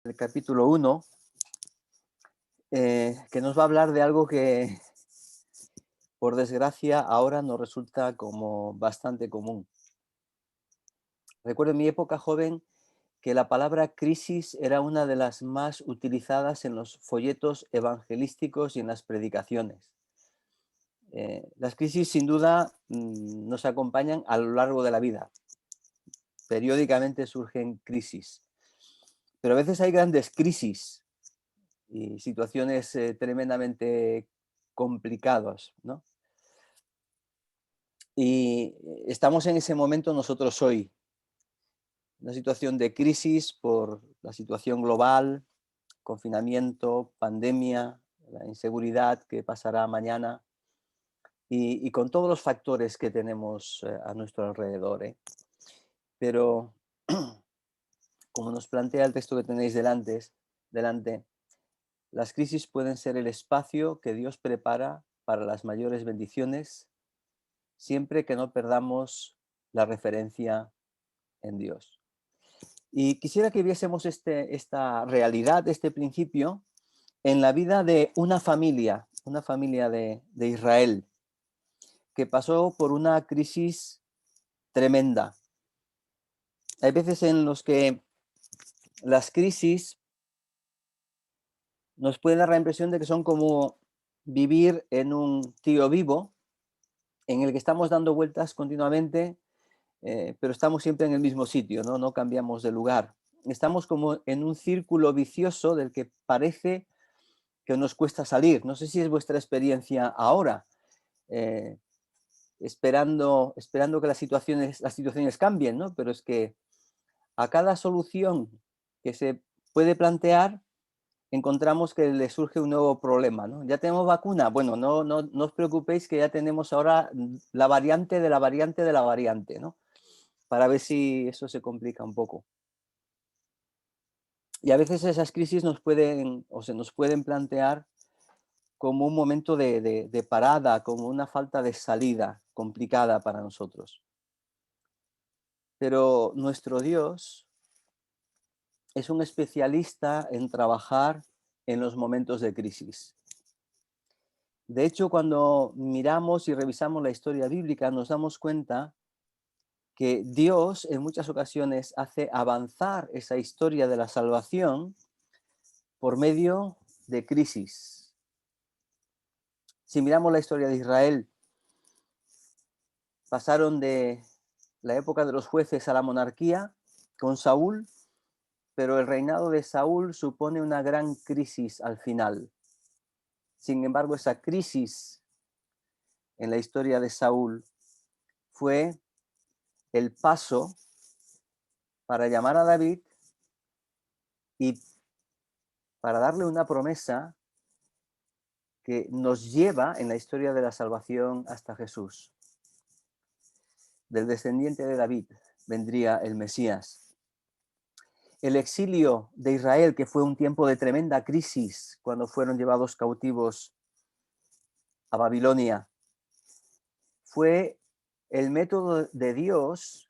el capítulo 1, que nos va a hablar de algo que, por desgracia, ahora nos resulta como bastante común. Recuerdo en mi época joven que la palabra crisis era una de las más utilizadas en los folletos evangelísticos y en las predicaciones. Las crisis, sin duda, nos acompañan a lo largo de la vida. Periódicamente surgen crisis, pero a veces hay grandes crisis y situaciones tremendamente complicadas, ¿no? Y estamos en ese momento nosotros hoy, una situación de crisis por la situación global, confinamiento, pandemia, la inseguridad que pasará mañana y con todos los factores que tenemos a nuestro alrededor, ¿eh? Pero como nos plantea el texto que tenéis delante, las crisis pueden ser el espacio que Dios prepara para las mayores bendiciones, siempre que no perdamos la referencia en Dios. Y quisiera que viésemos esta realidad, este principio, en la vida de una familia de Israel, que pasó por una crisis tremenda. Hay veces en los que las crisis nos pueden dar la impresión de que son como vivir en un tío vivo, en el que estamos dando vueltas continuamente, pero estamos siempre en el mismo sitio, ¿no? No cambiamos de lugar. Estamos como en un círculo vicioso del que parece que nos cuesta salir. No sé si es vuestra experiencia ahora, eh, esperando que las situaciones cambien, ¿no? Pero es que a cada solución que se puede plantear, encontramos que le surge un nuevo problema, ¿no? ¿Ya tenemos vacuna? Bueno, no os preocupéis que ya tenemos ahora la variante de la variante de la variante, ¿no? Para ver si eso se complica un poco. Y a veces esas crisis se nos pueden plantear como un momento de parada, como una falta de salida complicada para nosotros. Pero nuestro Dios es un especialista en trabajar en los momentos de crisis. De hecho, cuando miramos y revisamos la historia bíblica, nos damos cuenta que Dios en muchas ocasiones hace avanzar esa historia de la salvación por medio de crisis. Si miramos la historia de Israel, pasaron de la época de los jueces a la monarquía con Saúl, pero el reinado de Saúl supone una gran crisis al final. Sin embargo, esa crisis en la historia de Saúl fue el paso para llamar a David y para darle una promesa que nos lleva en la historia de la salvación hasta Jesús. Del descendiente de David vendría el Mesías. El exilio de Israel, que fue un tiempo de tremenda crisis cuando fueron llevados cautivos a Babilonia, fue el método de Dios,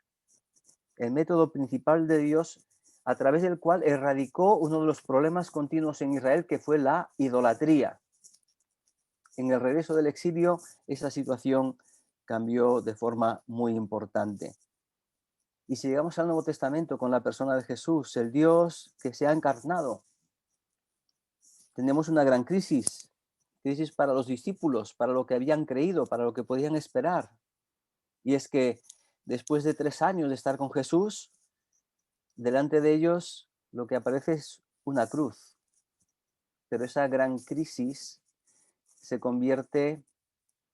el método principal de Dios, a través del cual erradicó uno de los problemas continuos en Israel, que fue la idolatría. En el regreso del exilio, esa situación cambió de forma muy importante. Y si llegamos al Nuevo Testamento con la persona de Jesús, el Dios que se ha encarnado, tenemos una gran crisis para los discípulos, para lo que habían creído, para lo que podían esperar. Y es que después de 3 años de estar con Jesús, delante de ellos lo que aparece es una cruz. Pero esa gran crisis se convierte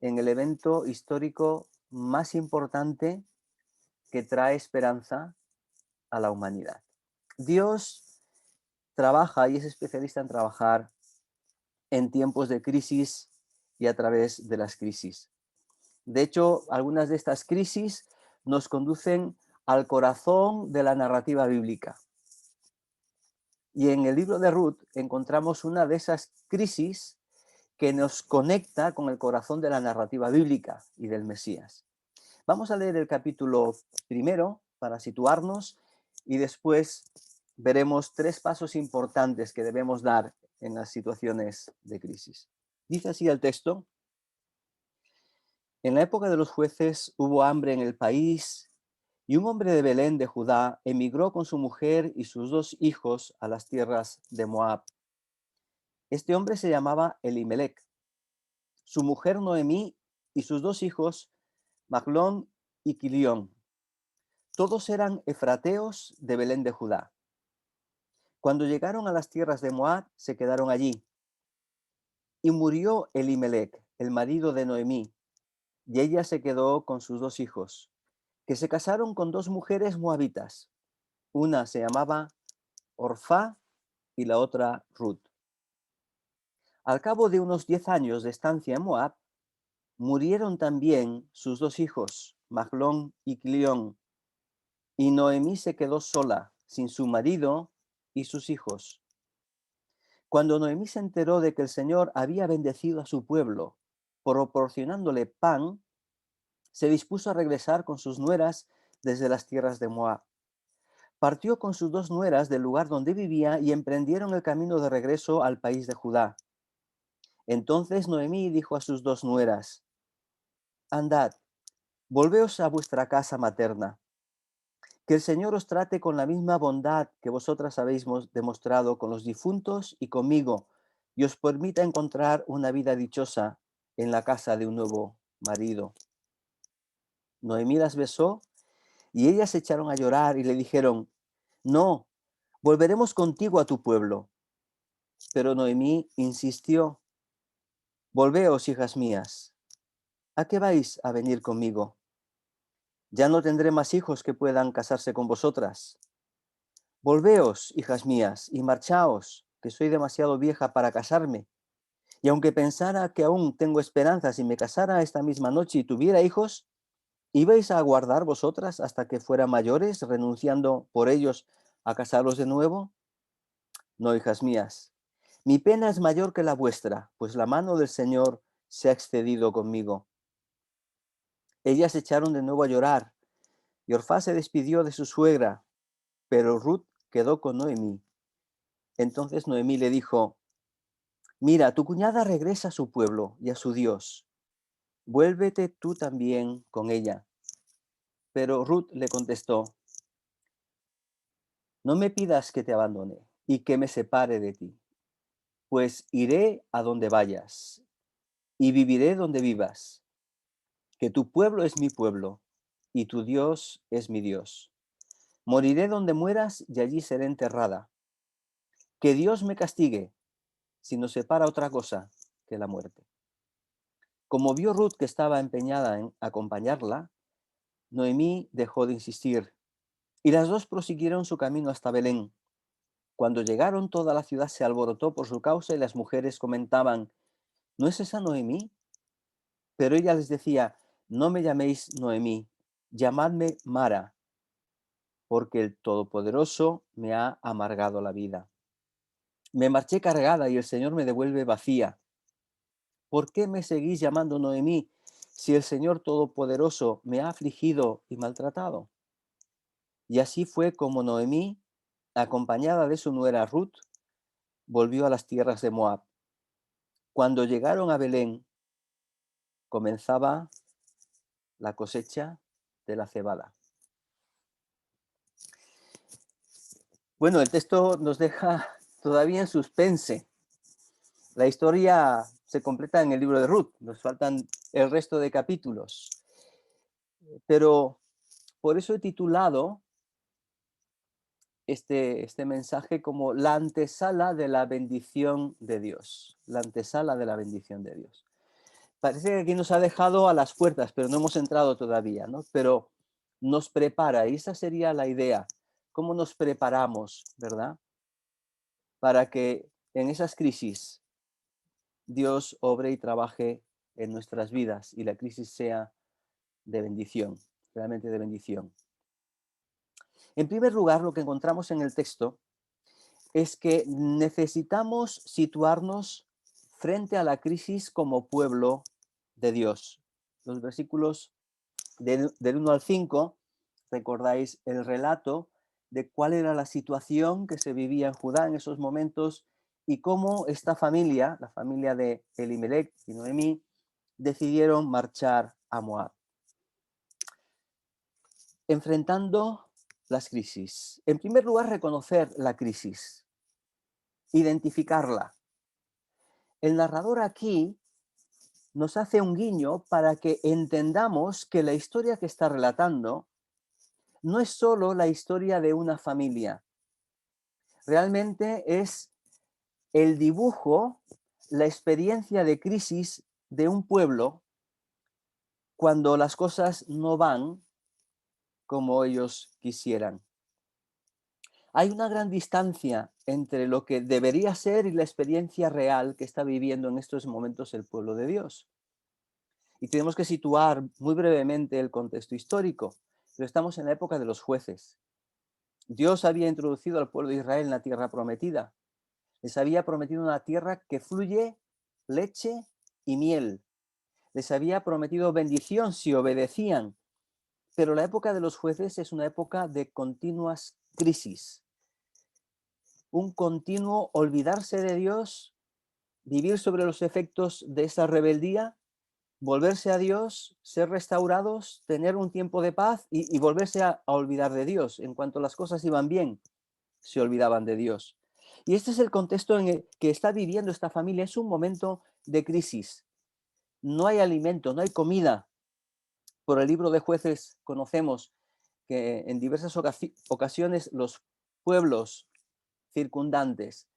en el evento histórico más importante que trae esperanza a la humanidad. Dios trabaja y es especialista en trabajar en tiempos de crisis y a través de las crisis. De hecho, algunas de estas crisis nos conducen al corazón de la narrativa bíblica. Y en el libro de Ruth encontramos una de esas crisis que nos conecta con el corazón de la narrativa bíblica y del Mesías. Vamos a leer el capítulo 1 para situarnos y después veremos tres pasos importantes que debemos dar en las situaciones de crisis. Dice así el texto: en la época de los jueces hubo hambre en el país y un hombre de Belén de Judá emigró con su mujer y sus dos hijos a las tierras de Moab. Este hombre se llamaba Elimelec, su mujer Noemí y sus dos hijos Maglón y Quilión. Todos eran efrateos de Belén de Judá. Cuando llegaron a las tierras de Moab, se quedaron allí. Y murió Elimelec, el marido de Noemí, y ella se quedó con sus dos hijos, que se casaron con dos mujeres moabitas. Una se llamaba Orfá y la otra Ruth. Al cabo de unos 10 años de estancia en Moab, murieron también sus dos hijos, Maglón y Quilión, y Noemí se quedó sola, sin su marido y sus hijos. Cuando Noemí se enteró de que el Señor había bendecido a su pueblo, proporcionándole pan, se dispuso a regresar con sus nueras desde las tierras de Moab. Partió con sus dos nueras del lugar donde vivía y emprendieron el camino de regreso al país de Judá. Entonces Noemí dijo a sus dos nueras: andad, volveos a vuestra casa materna. Que el Señor os trate con la misma bondad que vosotras habéis demostrado con los difuntos y conmigo, y os permita encontrar una vida dichosa en la casa de un nuevo marido. Noemí las besó y ellas se echaron a llorar y le dijeron: no, volveremos contigo a tu pueblo. Pero Noemí insistió: volveos, hijas mías, ¿a qué vais a venir conmigo? Ya no tendré más hijos que puedan casarse con vosotras. Volveos, hijas mías, y marchaos, que soy demasiado vieja para casarme. Y aunque pensara que aún tengo esperanza si me casara esta misma noche y tuviera hijos, ¿ibais a aguardar vosotras hasta que fueran mayores, renunciando por ellos a casarlos de nuevo? No, hijas mías, mi pena es mayor que la vuestra, pues la mano del Señor se ha excedido conmigo. Ellas se echaron de nuevo a llorar, y Orfá se despidió de su suegra, pero Ruth quedó con Noemí. Entonces Noemí le dijo: mira, tu cuñada regresa a su pueblo y a su Dios. Vuélvete tú también con ella. Pero Ruth le contestó: no me pidas que te abandone y que me separe de ti, pues iré a donde vayas y viviré donde vivas, que tu pueblo es mi pueblo y tu Dios es mi Dios. Moriré donde mueras y allí seré enterrada. Que Dios me castigue si nos separa otra cosa que la muerte. Como vio Ruth que estaba empeñada en acompañarla, Noemí dejó de insistir y las dos prosiguieron su camino hasta Belén. Cuando llegaron, toda la ciudad se alborotó por su causa y las mujeres comentaban: ¿no es esa Noemí? Pero ella les decía: no me llaméis Noemí, llamadme Mara, porque el Todopoderoso me ha amargado la vida. Me marché cargada y el Señor me devuelve vacía. ¿Por qué me seguís llamando Noemí si el Señor Todopoderoso me ha afligido y maltratado? Y así fue como Noemí, acompañada de su nuera Ruth, volvió a las tierras de Moab. Cuando llegaron a Belén, comenzaba la cosecha de la cebada. Bueno, el texto nos deja todavía en suspense. La historia se completa en el libro de Ruth, nos faltan el resto de capítulos. Pero por eso he titulado este mensaje como la antesala de la bendición de Dios. La antesala de la bendición de Dios. Parece que aquí nos ha dejado a las puertas, pero no hemos entrado todavía, ¿no? Pero nos prepara, y esa sería la idea. ¿Cómo nos preparamos, verdad? Para que en esas crisis Dios obre y trabaje en nuestras vidas y la crisis sea de bendición, realmente de bendición. En primer lugar, lo que encontramos en el texto es que necesitamos situarnos frente a la crisis como pueblo de Dios. Los versículos del 1 al 5, recordáis el relato de cuál era la situación que se vivía en Judá en esos momentos y cómo esta familia, la familia de Elimelech y Noemí, decidieron marchar a Moab, enfrentando las crisis. En primer lugar, reconocer la crisis, identificarla. El narrador aquí nos hace un guiño para que entendamos que la historia que está relatando no es solo la historia de una familia, realmente es el dibujo, la experiencia de crisis de un pueblo cuando las cosas no van como ellos quisieran. Hay una gran distancia entre lo que debería ser y la experiencia real que está viviendo en estos momentos el pueblo de Dios. Y tenemos que situar muy brevemente el contexto histórico. Pero estamos en la época de los jueces. Dios había introducido al pueblo de Israel en la tierra prometida. Les había prometido una tierra que fluye leche y miel. Les había prometido bendición si obedecían. Pero la época de los jueces es una época de continuas crisis. Un continuo olvidarse de Dios, vivir sobre los efectos de esa rebeldía, volverse a Dios, ser restaurados, tener un tiempo de paz y volverse a olvidar de Dios. En cuanto las cosas iban bien, se olvidaban de Dios. Y este es el contexto en el que está viviendo esta familia. Es un momento de crisis. No hay alimento, no hay comida. Por el libro de Jueces conocemos que en diversas ocasiones los pueblos circundantes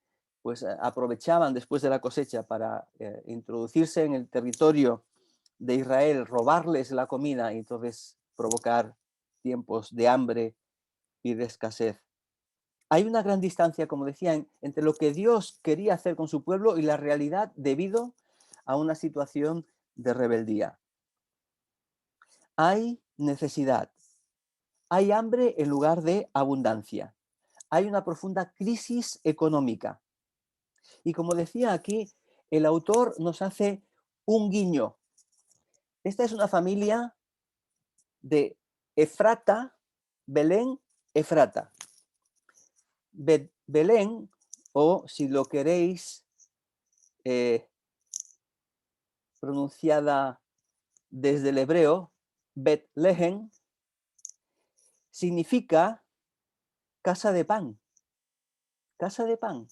pues aprovechaban después de la cosecha para introducirse en el territorio de Israel, robarles la comida y entonces provocar tiempos de hambre y de escasez. Hay una gran distancia, como decía, entre lo que Dios quería hacer con su pueblo y la realidad debido a una situación de rebeldía. Hay necesidad, hay hambre en lugar de abundancia, hay una profunda crisis económica. Y como decía aquí, el autor nos hace un guiño. Esta es una familia de Efrata, Belén, Efrata. Belén, o si lo queréis pronunciada desde el hebreo, Betlehem, significa casa de pan, casa de pan.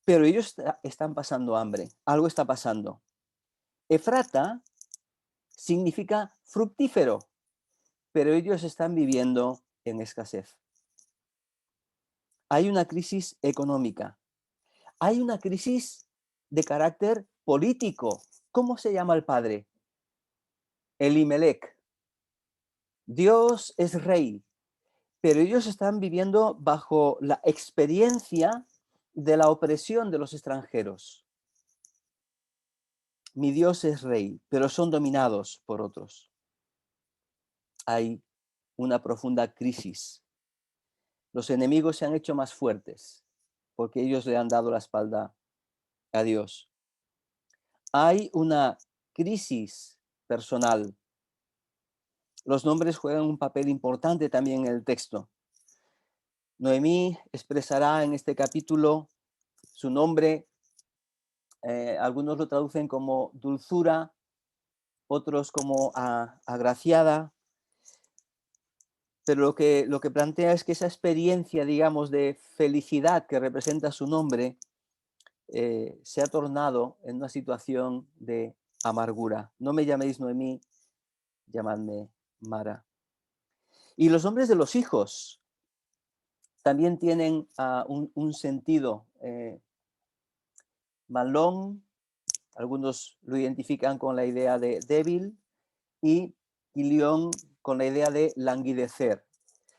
Pero ellos están pasando hambre, algo está pasando. Efrata significa fructífero, pero ellos están viviendo en escasez. Hay una crisis económica, hay una crisis de carácter político. ¿Cómo se llama el padre? Elimelech. Dios es rey, pero ellos están viviendo bajo la experiencia de la opresión de los extranjeros. Mi Dios es rey, pero son dominados por otros. Hay una profunda crisis. Los enemigos se han hecho más fuertes porque ellos le han dado la espalda a Dios. Hay una crisis personal. Los nombres juegan un papel importante también en el texto. Noemí expresará en este capítulo su nombre. Algunos lo traducen como dulzura, otros como agraciada, pero lo que plantea es que esa experiencia, digamos, de felicidad que representa su nombre, se ha tornado en una situación de amargura. No me llaméis Noemí, llamadme Mara. Y los nombres de los hijos también tienen un sentido. Malón, algunos lo identifican con la idea de débil, y Ilión con la idea de languidecer.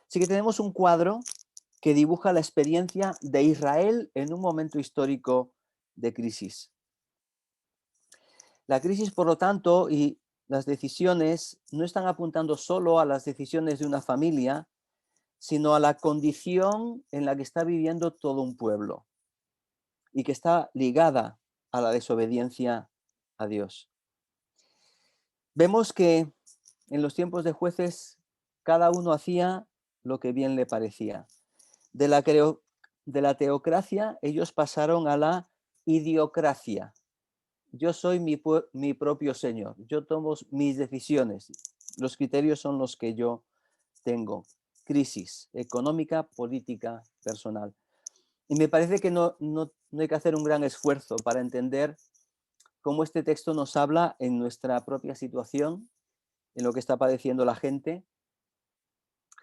Así que tenemos un cuadro que dibuja la experiencia de Israel en un momento histórico de crisis. La crisis, por lo tanto, y las decisiones no están apuntando solo a las decisiones de una familia, sino a la condición en la que está viviendo todo un pueblo y que está ligada a la desobediencia a Dios. Vemos que en los tiempos de jueces cada uno hacía lo que bien le parecía. De la, de la teocracia ellos pasaron a la idiocracia. Yo soy mi propio señor, yo tomo mis decisiones, los criterios son los que yo tengo. Crisis económica, política, personal. Y me parece que no hay que hacer un gran esfuerzo para entender cómo este texto nos habla en nuestra propia situación, en lo que está padeciendo la gente,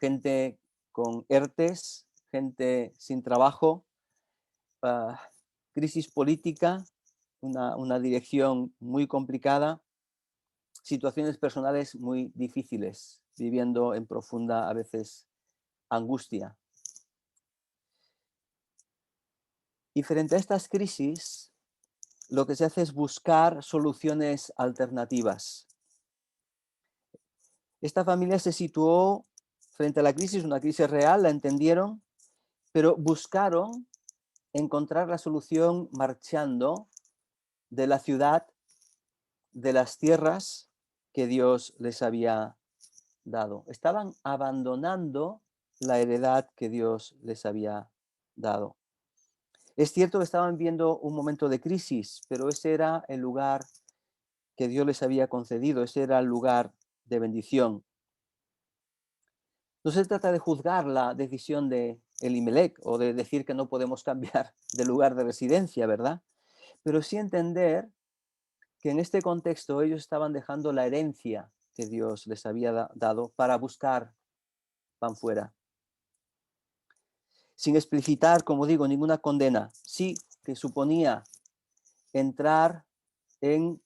gente con ERTES, gente sin trabajo, crisis política, una dirección muy complicada, situaciones personales muy difíciles, viviendo en profunda, a veces, angustia. Y frente a estas crisis, lo que se hace es buscar soluciones alternativas. Esta familia se situó frente a la crisis, una crisis real, la entendieron, pero buscaron encontrar la solución marchando de la ciudad, de las tierras que Dios les había dado. Estaban abandonando la heredad que Dios les había dado. Es cierto que estaban viendo un momento de crisis, pero ese era el lugar que Dios les había concedido, ese era el lugar de bendición. No se trata de juzgar la decisión de Elimelec o de decir que no podemos cambiar de lugar de residencia, ¿verdad? Pero sí entender que en este contexto ellos estaban dejando la herencia que Dios les había dado para buscar pan fuera. Sin explicitar, como digo, ninguna condena. Sí que suponía entrar en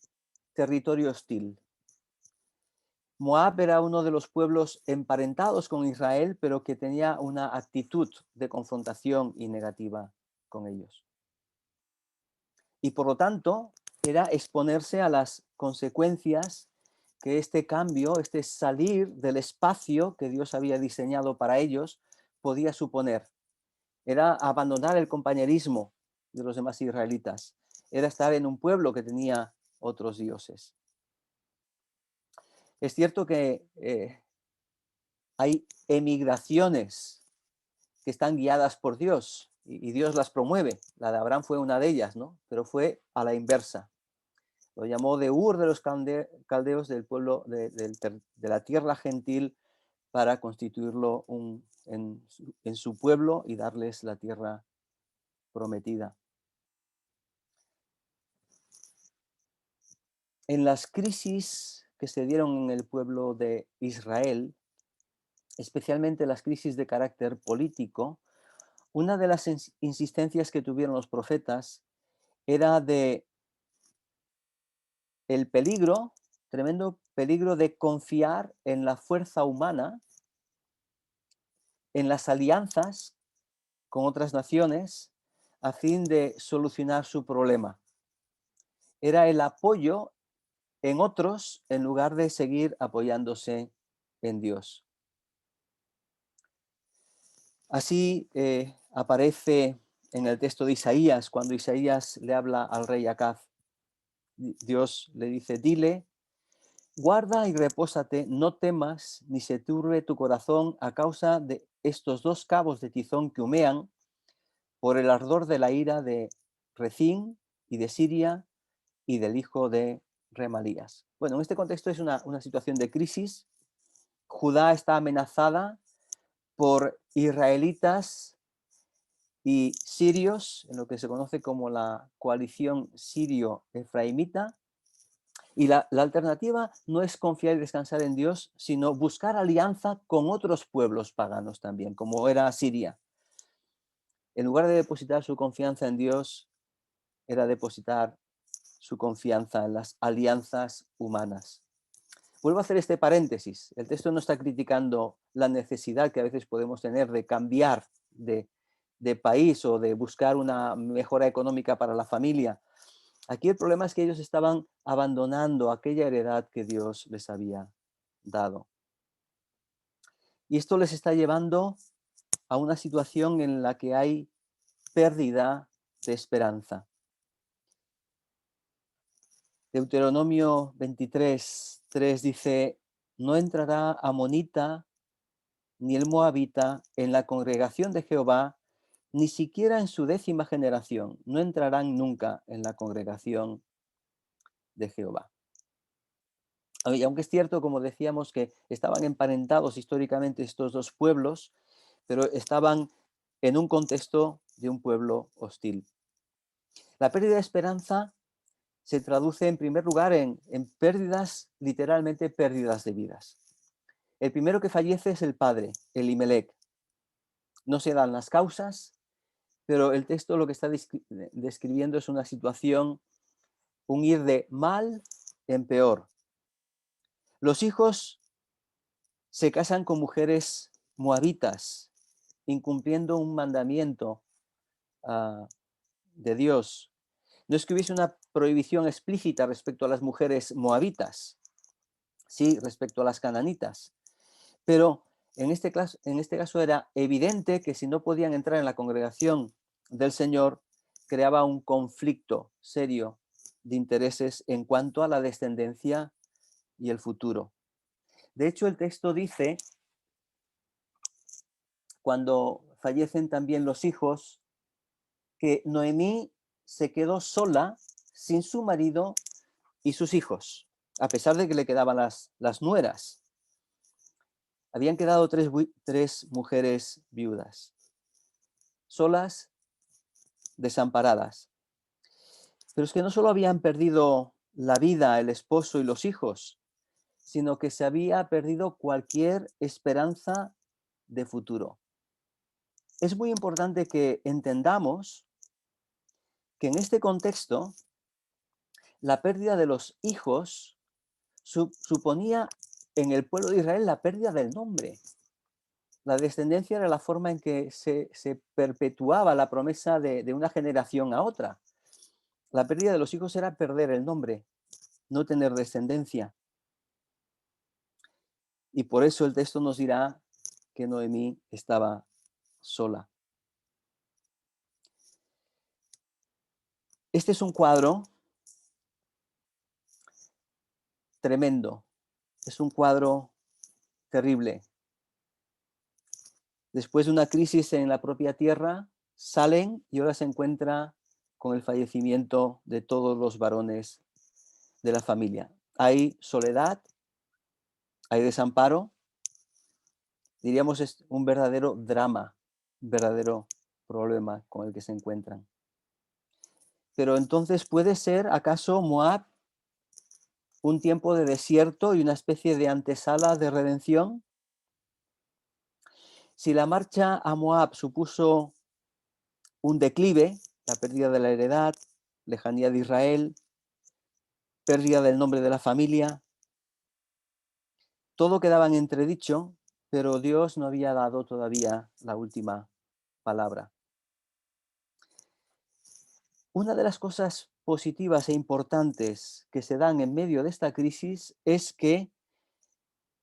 territorio hostil. Moab era uno de los pueblos emparentados con Israel, pero que tenía una actitud de confrontación y negativa con ellos. Y por lo tanto, era exponerse a las consecuencias que este cambio, este salir del espacio que Dios había diseñado para ellos, podía suponer. Era abandonar el compañerismo de los demás israelitas. Era estar en un pueblo que tenía otros dioses. Es cierto que hay emigraciones que están guiadas por Dios y Dios las promueve. La de Abraham fue una de ellas, ¿no? Pero fue a la inversa. Lo llamó de Ur de los caldeos del pueblo de la tierra gentil para constituirlo en su pueblo y darles la tierra prometida. En las crisis que se dieron en el pueblo de Israel, especialmente las crisis de carácter político, una de las insistencias que tuvieron los profetas era de el peligro, tremendo peligro de confiar en la fuerza humana, en las alianzas con otras naciones, a fin de solucionar su problema. Era el apoyo en otros en lugar de seguir apoyándose en Dios. Así aparece en el texto de Isaías, cuando Isaías le habla al rey Acaz. Dios le dice, dile, guarda y repósate, no temas, ni se turbe tu corazón a causa de estos dos cabos de tizón que humean por el ardor de la ira de Rezín y de Siria y del hijo de Remalías. Bueno, en este contexto es una situación de crisis. Judá está amenazada por israelitas y sirios, en lo que se conoce como la coalición sirio-efraimita. Y la alternativa no es confiar y descansar en Dios, sino buscar alianza con otros pueblos paganos también, como era Siria. En lugar de depositar su confianza en Dios, era depositar su confianza en las alianzas humanas. Vuelvo a hacer este paréntesis. El texto no está criticando la necesidad que a veces podemos tener de cambiar de país o de buscar una mejora económica para la familia. Aquí el problema es que ellos estaban abandonando aquella heredad que Dios les había dado. Y esto les está llevando a una situación en la que hay pérdida de esperanza. Deuteronomio 23:3 dice, no entrará amonita ni el moabita en la congregación de Jehová, ni siquiera en su 10ª generación. No entrarán nunca en la congregación de Jehová. Y aunque es cierto, como decíamos, que estaban emparentados históricamente estos dos pueblos, pero estaban en un contexto de un pueblo hostil. La pérdida de esperanza se traduce en primer lugar en pérdidas, literalmente pérdidas de vidas. El primero que fallece es el padre, Elimelec. No se dan las causas, pero el texto lo que está describiendo es una situación, un ir de mal en peor. Los hijos se casan con mujeres moabitas, incumpliendo un mandamiento de Dios. No es que hubiese una prohibición explícita respecto a las mujeres moabitas, sí, respecto a las cananitas, pero en este caso era evidente que si no podían entrar en la congregación del Señor, creaba un conflicto serio de intereses en cuanto a la descendencia y el futuro. De hecho, el texto dice, cuando fallecen también los hijos, que Noemí se quedó sola, sin su marido y sus hijos, a pesar de que le quedaban las nueras. Habían quedado tres mujeres viudas, solas, desamparadas. Pero es que no solo habían perdido la vida, el esposo y los hijos, sino que se había perdido cualquier esperanza de futuro. Es muy importante que entendamos que en este contexto la pérdida de los hijos suponía en el pueblo de Israel la pérdida del nombre. La descendencia era la forma en que se perpetuaba la promesa de una generación a otra. La pérdida de los hijos era perder el nombre, no tener descendencia. Y por eso el texto nos dirá que Noemí estaba sola. Este es un cuadro tremendo, es un cuadro terrible. Después de una crisis en la propia tierra, salen y ahora se encuentra con el fallecimiento de todos los varones de la familia. Hay soledad, hay desamparo, diríamos es un verdadero drama, un verdadero problema con el que se encuentran. Pero entonces, ¿puede ser acaso Moab un tiempo de desierto y una especie de antesala de redención? Si la marcha a Moab supuso un declive, la pérdida de la heredad, lejanía de Israel, pérdida del nombre de la familia, todo quedaba en entredicho, pero Dios no había dado todavía la última palabra. Una de las cosas positivas e importantes que se dan en medio de esta crisis es que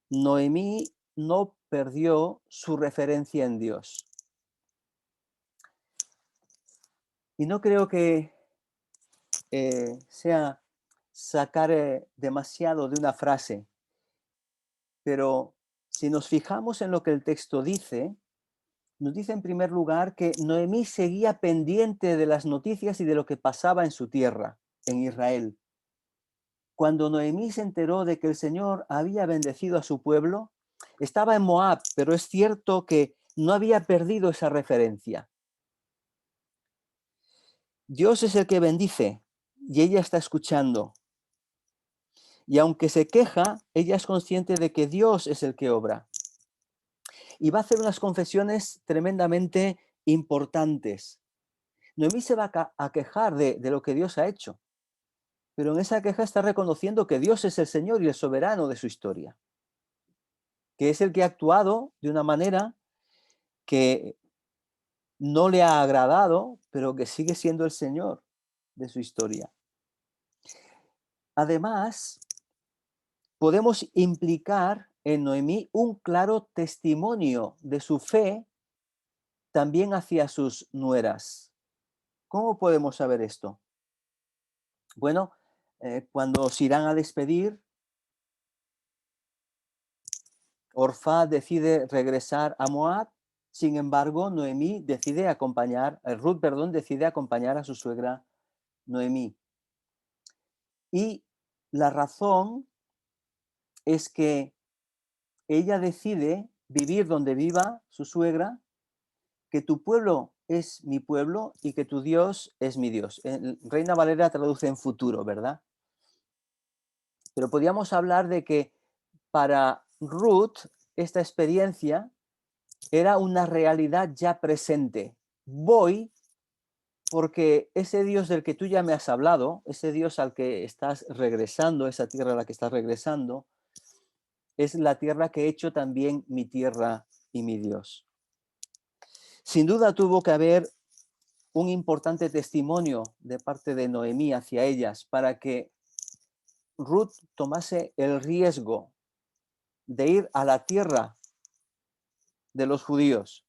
Noemí no perdió su referencia en Dios. Y no creo que sea sacar demasiado de una frase, pero si nos fijamos en lo que el texto dice, nos dice en primer lugar que Noemí seguía pendiente de las noticias y de lo que pasaba en su tierra, en Israel. Cuando Noemí se enteró de que el Señor había bendecido a su pueblo, estaba en Moab, pero es cierto que no había perdido esa referencia. Dios es el que bendice y ella está escuchando. Y aunque se queja, ella es consciente de que Dios es el que obra. Y va a hacer unas confesiones tremendamente importantes. Noemí se va a quejar de lo que Dios ha hecho, pero en esa queja está reconociendo que Dios es el Señor y el soberano de su historia, que es el que ha actuado de una manera que no le ha agradado, pero que sigue siendo el Señor de su historia. Además, podemos implicar en Noemí un claro testimonio de su fe también hacia sus nueras. ¿Cómo podemos saber esto? Bueno, cuando se irán a despedir, Orfá decide regresar a Moab. Sin embargo, Noemí decide acompañar, Ruth, perdón, decide acompañar a su suegra Noemí. Y la razón es que ella decide vivir donde viva su suegra, que tu pueblo es mi pueblo y que tu Dios es mi Dios. Reina Valera traduce en futuro, ¿verdad? Pero podríamos hablar de que para Ruth esta experiencia era una realidad ya presente. Voy porque ese Dios del que tú ya me has hablado, ese Dios al que estás regresando, esa tierra a la que estás regresando, es la tierra que he hecho también mi tierra y mi Dios. Sin duda tuvo que haber un importante testimonio de parte de Noemí hacia ellas para que Ruth tomase el riesgo de ir a la tierra de los judíos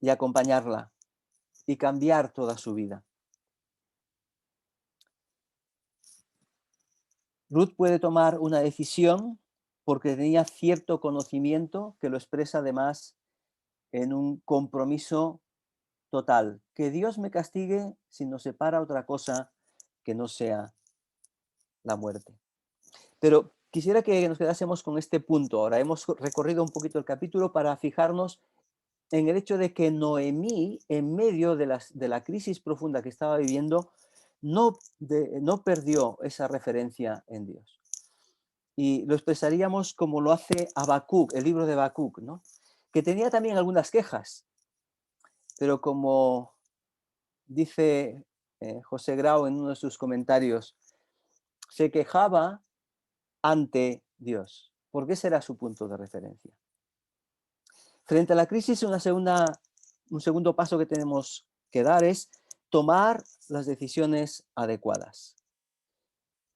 y acompañarla y cambiar toda su vida. Ruth puede tomar una decisión porque tenía cierto conocimiento que lo expresa además en un compromiso total. Que Dios me castigue si nos separa otra cosa que no sea la muerte. Pero quisiera que nos quedásemos con este punto. Ahora hemos recorrido un poquito el capítulo para fijarnos en el hecho de que Noemí, en medio de la crisis profunda que estaba viviendo, no perdió esa referencia en Dios. Y lo expresaríamos como lo hace Habacuc, el libro de Habacuc, ¿no? Que tenía también algunas quejas, pero como dice José Grau en uno de sus comentarios, se quejaba ante Dios, porque ese era su punto de referencia. Frente a la crisis, un segundo paso que tenemos que dar es tomar las decisiones adecuadas.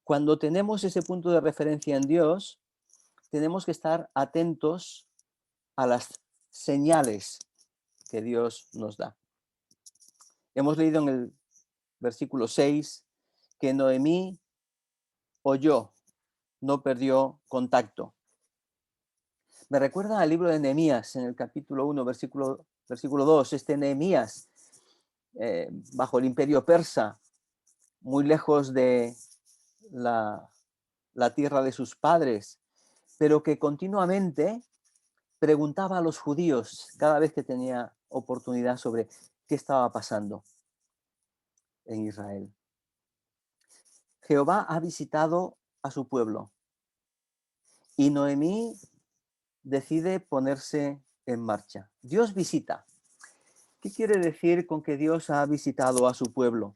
Cuando tenemos ese punto de referencia en Dios, tenemos que estar atentos a las señales que Dios nos da. Hemos leído en el versículo 6 que Noemí oyó, no perdió contacto. Me recuerda al libro de Nehemías, en el capítulo 1, versículo 2, Nehemías, bajo el imperio persa, muy lejos de la tierra de sus padres, pero que continuamente preguntaba a los judíos cada vez que tenía oportunidad sobre qué estaba pasando en Israel. Jehová ha visitado a su pueblo y Noemí decide ponerse en marcha. Dios visita. ¿Qué quiere decir con que Dios ha visitado a su pueblo?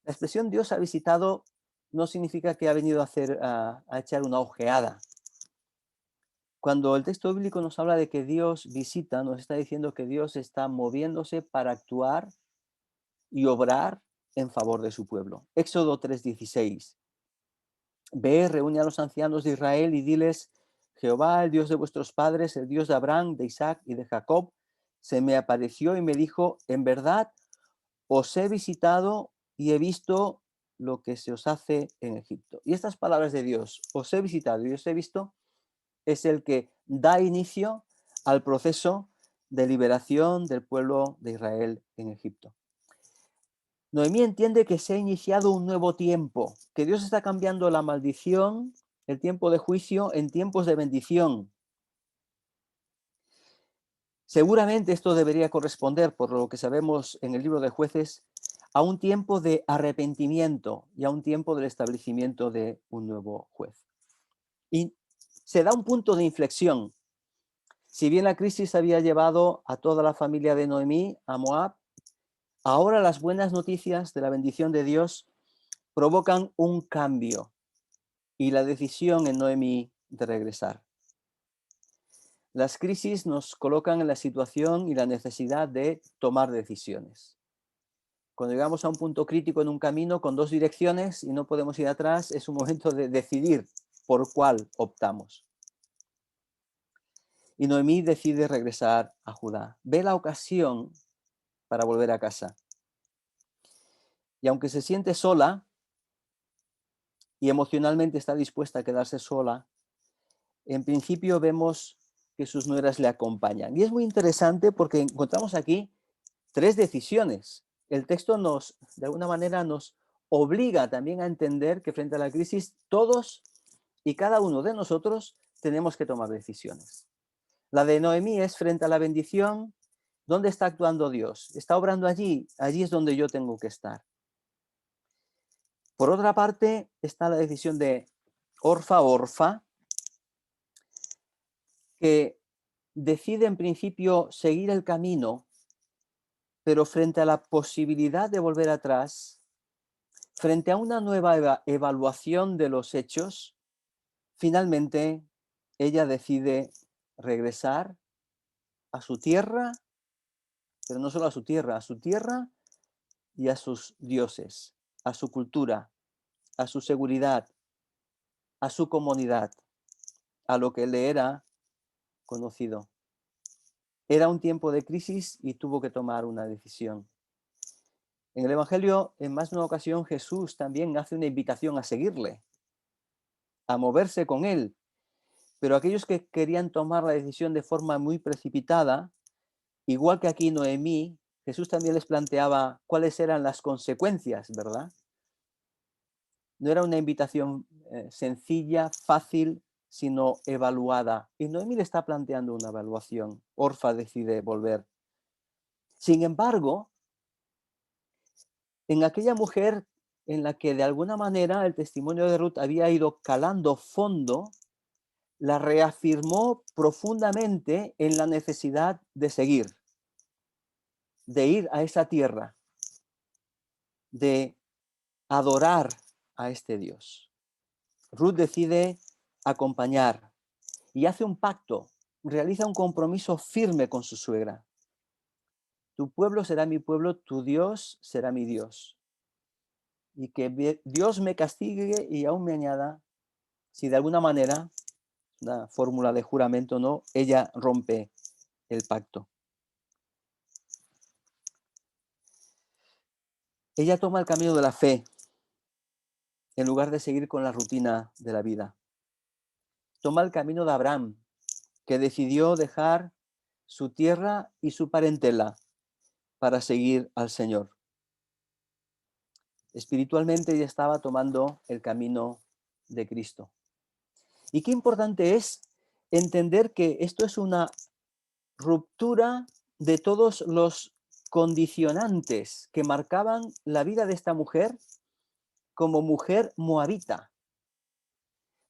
La expresión Dios ha visitado no significa que ha venido a echar una ojeada. Cuando el texto bíblico nos habla de que Dios visita, nos está diciendo que Dios está moviéndose para actuar y obrar en favor de su pueblo. Éxodo 3:16. Ve, reúne a los ancianos de Israel y diles: Jehová, el Dios de vuestros padres, el Dios de Abraham, de Isaac y de Jacob, se me apareció y me dijo: en verdad os he visitado y he visto lo que se os hace en Egipto. Y estas palabras de Dios, os he visitado y os he visto, es el que da inicio al proceso de liberación del pueblo de Israel en Egipto. Noemí entiende que se ha iniciado un nuevo tiempo, que Dios está cambiando la maldición, el tiempo de juicio, en tiempos de bendición. Seguramente esto debería corresponder, por lo que sabemos en el libro de Jueces, a un tiempo de arrepentimiento y a un tiempo del establecimiento de un nuevo juez. Y se da un punto de inflexión. Si bien la crisis había llevado a toda la familia de Noemí a Moab, ahora las buenas noticias de la bendición de Dios provocan un cambio y la decisión en Noemí de regresar. Las crisis nos colocan en la situación y la necesidad de tomar decisiones. Cuando llegamos a un punto crítico en un camino con dos direcciones y no podemos ir atrás, es un momento de decidir por cuál optamos. Y Noemí decide regresar a Judá. Ve la ocasión para volver a casa. Y aunque se siente sola y emocionalmente está dispuesta a quedarse sola, En principio vemos que sus nueras le acompañan. Y es muy interesante porque encontramos aquí tres decisiones. El texto nos, de alguna manera, nos obliga también a entender que frente a la crisis todos y cada uno de nosotros tenemos que tomar decisiones. La de Noemí es frente a la bendición. ¿Dónde está actuando Dios? ¿Está obrando allí? Allí es donde yo tengo que estar. Por otra parte, está la decisión de Orfa, que decide en principio seguir el camino, pero frente a la posibilidad de volver atrás, frente a una nueva evaluación de los hechos, finalmente ella decide regresar a su tierra, pero no solo a su tierra y a sus dioses, a su cultura, a su seguridad, a su comunidad, a lo que le era conocido. Era un tiempo de crisis y tuvo que tomar una decisión. En el Evangelio, en más de una ocasión, Jesús también hace una invitación a seguirle, a moverse con él. Pero aquellos que querían tomar la decisión de forma muy precipitada, igual que aquí Noemí, Jesús también les planteaba cuáles eran las consecuencias, ¿verdad? No era una invitación sencilla, fácil, sino evaluada. Y Noemí le está planteando una evaluación. Orfa decide volver. Sin embargo, en aquella mujer en la que de alguna manera el testimonio de Ruth había ido calando fondo, la reafirmó profundamente en la necesidad de seguir, de ir a esa tierra, de adorar a este Dios. Ruth decide acompañar y hace un pacto, realiza un compromiso firme con su suegra. Tu pueblo será mi pueblo, tu Dios será mi Dios. Y que Dios me castigue y aún me añada si de alguna manera, una fórmula de juramento, no, ella rompe el pacto. Ella toma el camino de la fe en lugar de seguir con la rutina de la vida. Toma el camino de Abraham, que decidió dejar su tierra y su parentela para seguir al Señor. Espiritualmente ella estaba tomando el camino de Cristo. Y qué importante es entender que esto es una ruptura de todos los condicionantes que marcaban la vida de esta mujer como mujer moabita.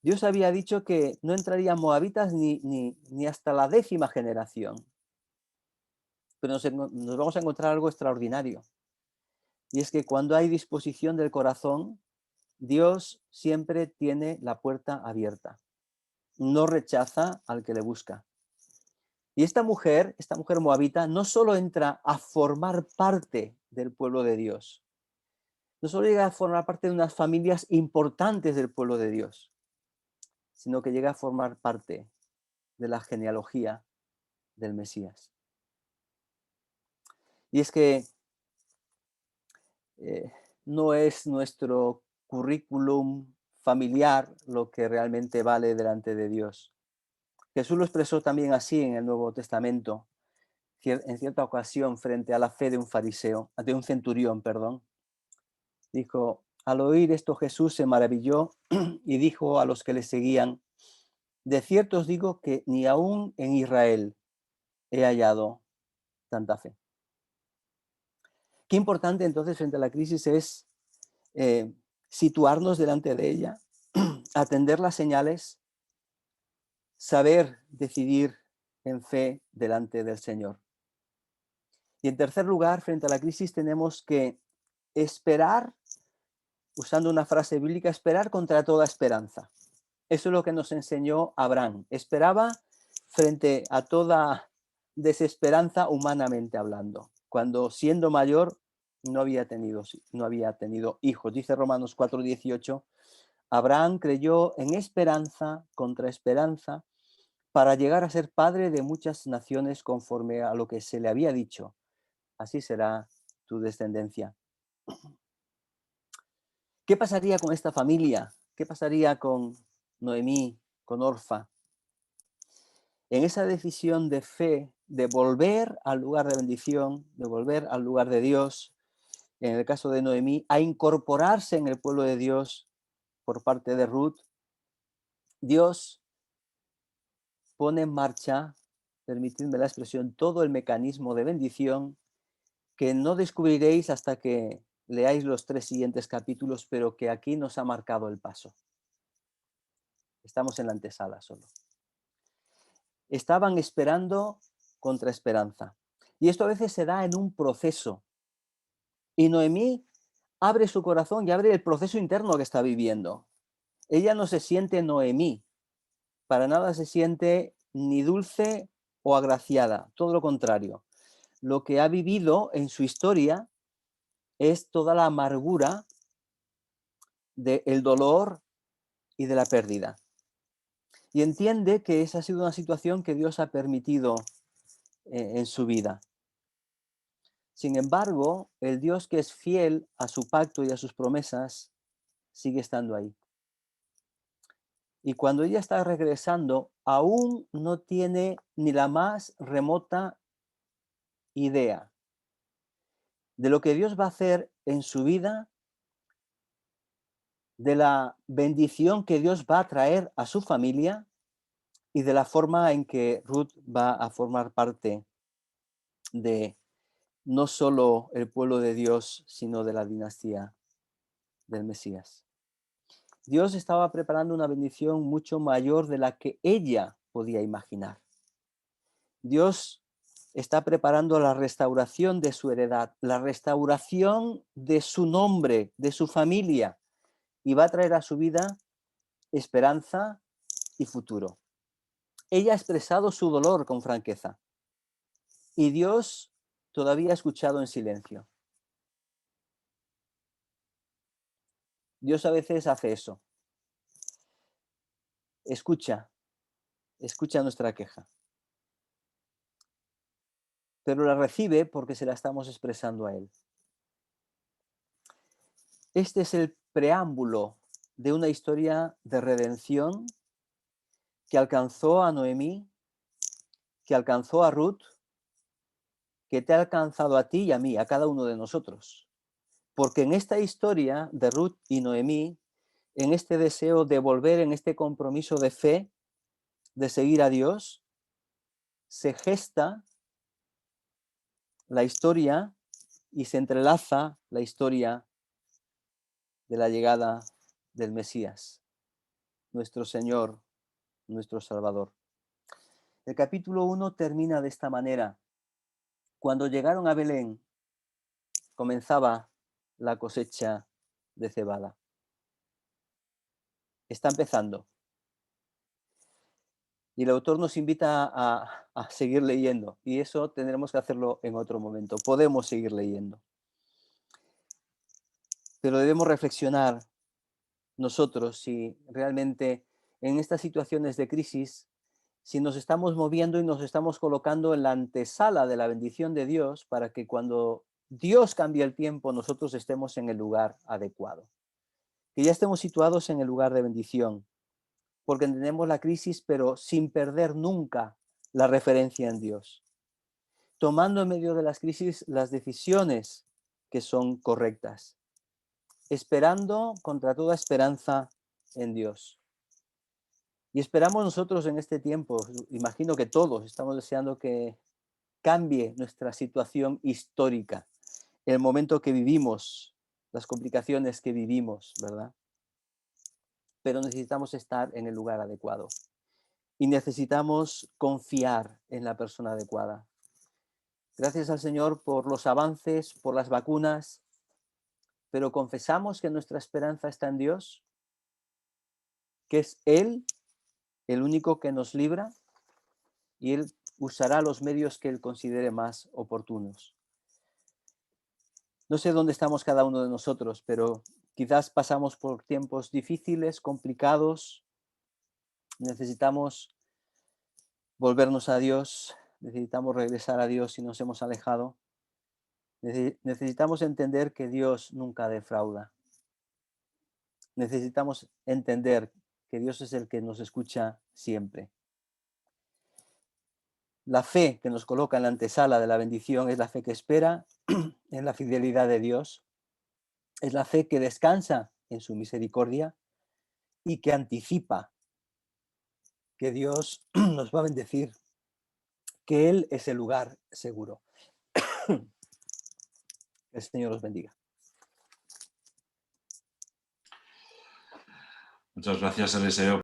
Dios había dicho que no entrarían moabitas ni hasta la 10ª generación. Pero nos vamos a encontrar algo extraordinario. Y es que cuando hay disposición del corazón, Dios siempre tiene la puerta abierta. No rechaza al que le busca. Y esta mujer moabita, no solo entra a formar parte del pueblo de Dios, no solo llega a formar parte de unas familias importantes del pueblo de Dios, sino que llega a formar parte de la genealogía del Mesías. Y es que eh, no es nuestro currículum familiar lo que realmente vale delante de Dios. Jesús lo expresó también así en el Nuevo Testamento, en cierta ocasión frente a la fe de un fariseo, de un centurión, perdón. Dijo, al oír esto Jesús se maravilló y dijo a los que le seguían, de cierto os digo que ni aún en Israel he hallado tanta fe. Qué importante entonces frente a la crisis es situarnos delante de ella, atender las señales, saber decidir en fe delante del Señor. Y en tercer lugar, frente a la crisis tenemos que esperar, usando una frase bíblica, esperar contra toda esperanza. Eso es lo que nos enseñó Abraham. Esperaba frente a toda desesperanza humanamente hablando, cuando siendo mayor no había tenido hijos. Dice Romanos 4:18, Abraham creyó en esperanza contra esperanza para llegar a ser padre de muchas naciones conforme a lo que se le había dicho. Así será tu descendencia. ¿Qué pasaría con esta familia? ¿Qué pasaría con Noemí, con Orfa? en esa decisión de fe, de volver al lugar de bendición, de volver al lugar de Dios, en el caso de Noemí, a incorporarse en el pueblo de Dios por parte de Ruth, Dios pone en marcha, permitidme la expresión, todo el mecanismo de bendición que no descubriréis hasta que leáis los 3 siguientes capítulos, pero que aquí nos ha marcado el paso. Estamos en la antesala solo. Estaban esperando contra esperanza. Y esto a veces se da en un proceso. Y Noemí abre su corazón y abre el proceso interno que está viviendo. Ella no se siente Noemí, para nada se siente ni dulce o agraciada, todo lo contrario. Lo que ha vivido en su historia es toda la amargura del dolor y de la pérdida. Y entiende que esa ha sido una situación que Dios ha permitido en su vida. Sin embargo, el Dios que es fiel a su pacto y a sus promesas sigue estando ahí. Y cuando ella está regresando, aún no tiene ni la más remota idea de lo que Dios va a hacer en su vida, de la bendición que Dios va a traer a su familia y de la forma en que Ruth va a formar parte de no solo el pueblo de Dios, sino de la dinastía del Mesías. Dios estaba preparando una bendición mucho mayor de la que ella podía imaginar. Dios está preparando la restauración de su heredad, la restauración de su nombre, de su familia, y va a traer a su vida esperanza y futuro. Ella ha expresado su dolor con franqueza y Dios todavía ha escuchado en silencio. Dios a veces hace eso. Escucha nuestra queja, pero la recibe porque se la estamos expresando a Él. Este es el preámbulo de una historia de redención que alcanzó a Noemí, que alcanzó a Ruth, que te ha alcanzado a ti y a mí, a cada uno de nosotros. Porque en esta historia de Ruth y Noemí, en este deseo de volver, en este compromiso de fe, de seguir a Dios, se gesta la historia y se entrelaza la historia de la llegada del Mesías, nuestro Señor, nuestro Salvador. El capítulo 1 termina de esta manera. Cuando llegaron a Belén, comenzaba la cosecha de cebada. Está empezando. Y el autor nos invita a seguir leyendo, y eso tendremos que hacerlo en otro momento. Podemos seguir leyendo. Pero debemos reflexionar nosotros si realmente en estas situaciones de crisis, si nos estamos moviendo y nos estamos colocando en la antesala de la bendición de Dios para que cuando Dios cambie el tiempo, nosotros estemos en el lugar adecuado. Que ya estemos situados en el lugar de bendición, porque entendemos la crisis, pero sin perder nunca la referencia en Dios. Tomando en medio de las crisis las decisiones que son correctas. Esperando contra toda esperanza en Dios. Y esperamos nosotros en este tiempo, imagino que todos estamos deseando que cambie nuestra situación histórica, el momento que vivimos, las complicaciones que vivimos, ¿verdad? Pero necesitamos estar en el lugar adecuado y necesitamos confiar en la persona adecuada. Gracias al Señor por los avances, por las vacunas, pero confesamos que nuestra esperanza está en Dios, que es Él el único que nos libra y Él usará los medios que Él considere más oportunos. No sé dónde estamos cada uno de nosotros, pero quizás pasamos por tiempos difíciles, complicados. Necesitamos volvernos a Dios, necesitamos regresar a Dios si nos hemos alejado. Necesitamos entender que Dios nunca defrauda. Necesitamos entender que Dios es el que nos escucha siempre. La fe que nos coloca en la antesala de la bendición es la fe que espera en la fidelidad de Dios, es la fe que descansa en su misericordia y que anticipa que Dios nos va a bendecir, que Él es el lugar seguro. Que el Señor los bendiga. Muchas gracias, Eliseo.